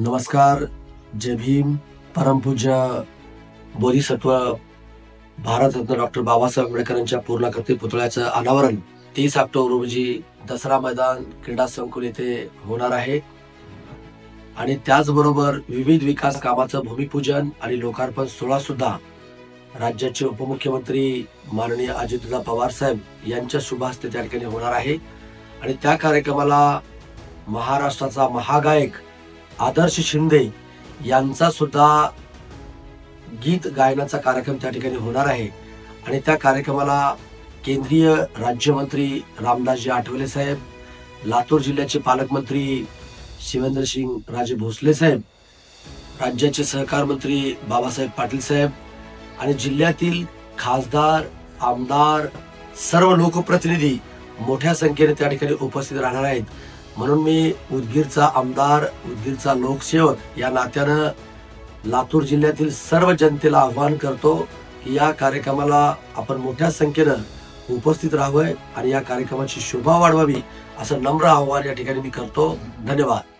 नमस्कार. जय भीम. परमपूज्य बोधिसत्व भारतरत्न डॉक्टर बाबासाहेब आंबेडकरांच्या पूर्णाकृती पुतळ्याचं अनावरण 30 ऑक्टोबर रोजी दसरा मैदान क्रीडा संकुल येथे होणार आहे आणि त्याचबरोबर विविध विकास कामाचं भूमिपूजन आणि लोकार्पण सोहळा सुद्धा राज्याचे उपमुख्यमंत्री माननीय अजितदादा पवार साहेब यांच्या शुभ हस्ते त्या ठिकाणी होणार आहे आणि त्या कार्यक्रमाला महाराष्ट्राचा महागायक आदर्श शिंदे यांचा सुद्धा गीत गायनाचा कार्यक्रम त्या ठिकाणी होणार आहे आणि त्या कार्यक्रमाला केंद्रीय राज्यमंत्री रामदासजी आठवले साहेब, लातूर जिल्ह्याचे पालकमंत्री शिवेंद्रसिंग राजे भोसले साहेब, राज्याचे सहकार मंत्री बाबासाहेब पाटील साहेब आणि जिल्ह्यातील खासदार, आमदार, सर्व लोकप्रतिनिधी मोठ्या संख्येने त्या ठिकाणी उपस्थित राहणार आहेत. म्हणून मी उदगीरचा आमदार, उदगीरचा लोकसेवक या नात्यानं लातूर जिल्ह्यातील सर्व जनतेला आवाहन करतो की या कार्यक्रमाला आपण मोठ्या संख्येनं उपस्थित राहावं आणि या कार्यक्रमाची शोभा वाढवावी असं नम्र आवाहन या ठिकाणी मी करतो. धन्यवाद.